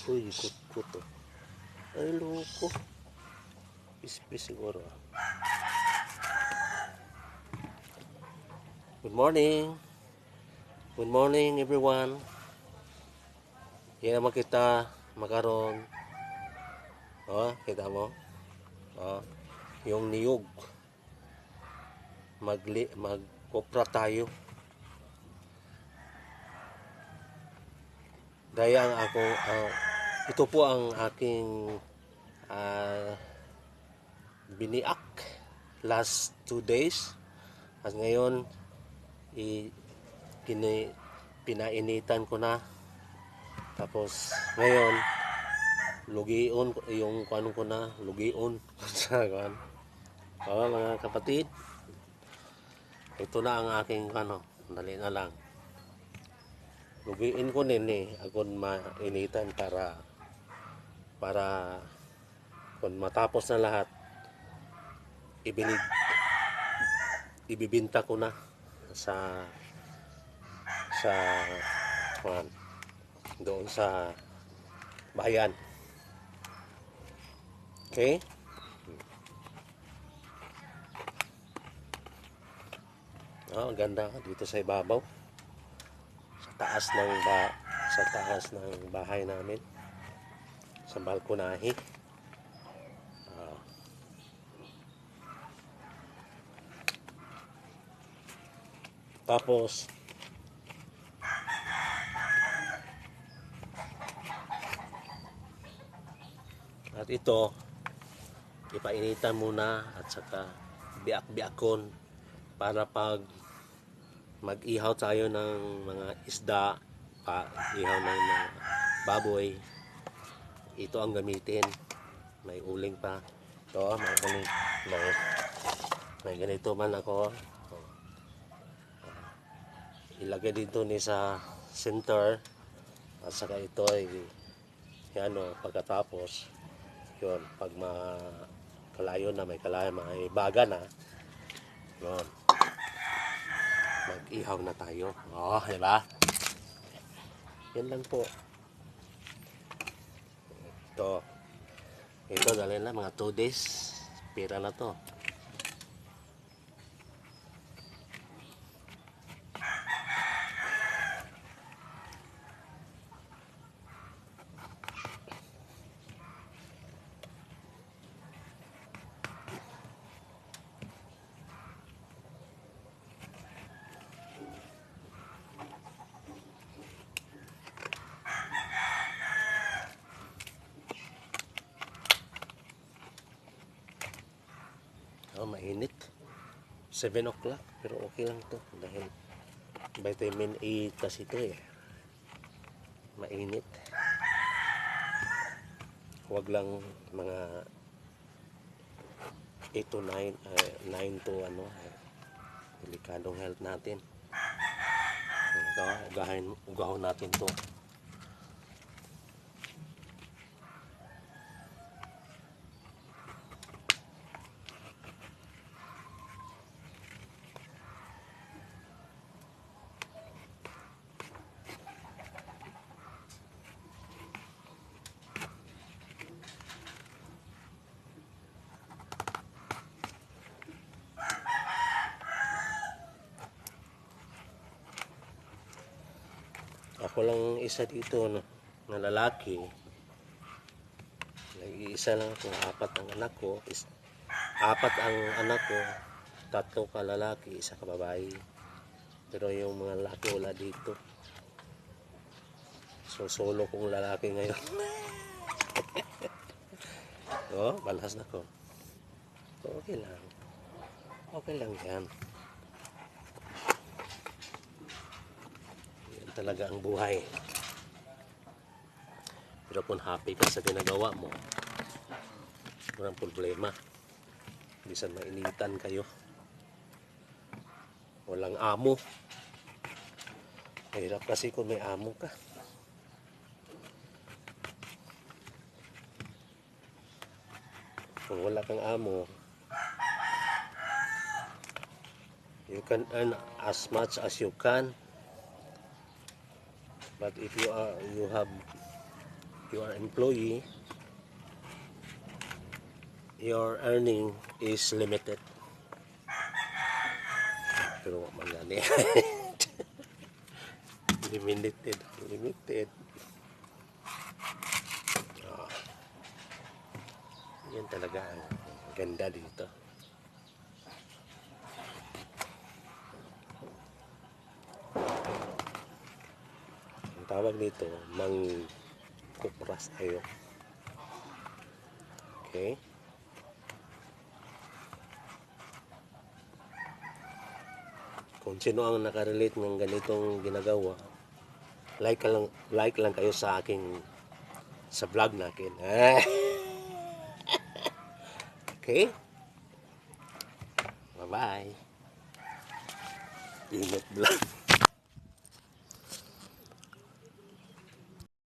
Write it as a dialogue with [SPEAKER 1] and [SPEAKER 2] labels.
[SPEAKER 1] Uy, ikot-kot oh. Ay, loko. Pispis siguro. Good morning. Good morning everyone. Yan naman kita makaron. Oh, kita mo? Oh, yung niyog. Magkopra tayo. Daya ang ako, ito po ang aking biniak last 2 days. At ngayon, pinainitan ko na. Tapos ngayon, lugion yung kuano ko na, lugion sa kuan. Mga kapatid, ito na ang aking kuano, dali na lang. Lugiin ko nini agon mainitan para kung matapos na lahat, ibibinta ko na sa kuan, doon sa bayan. Okay? Oh, ganda dito sa ibabaw. Sa taas ng bahay namin. Sa balkonahe. Tapos at ito ipainitan muna at saka biak-biakon para pag mag-ihaw tayo ng mga isda, ihaw ng mga baboy, ito ang gamitin. May uling pa. Ito, may uling. May ganito man ako. Ilagay dito ni sa center at saka ito ay pagkatapos yun, pag kalayo na, may baga na yun, mag-ihaw na tayo. Diba? Yan lang po. Ito dali na mga 2 days pira na to. Mainit 7 o'clock pero okay lang to dahil vitamin A kasi ito mainit. Huwag lang mga 8 to 9 to delikadong health natin. Ugahon natin to. Ako lang isa dito na lalaki. Nag-iisa lang ako, 4 ang anak ko. 4 ang anak ko, 3 ka lalaki, 1 ka babae. Pero yung mga lalaki wala dito. So solo kong lalaki ngayon. Balas na ko. So, okay lang. Okay lang yan. Talaga ang buhay. Pero kung happy ka sa ginagawa mo, walang problema. Bisan mainitan kayo, walang amo. Mahirap kasi kung may amo ka. Kung wala kang amo, you can earn as much as you can. But if you have you are employee, your earning is limited. Pero man gani. Limited. Limited. Oh, yan talaga ang ganda dito. Ang tawag dito, mangkupras kayo. Okay? Kung sino ang nakarelate ng ganitong ginagawa, like lang kayo sa aking sa vlog natin. Okay? Bye-bye. Ingat vlog.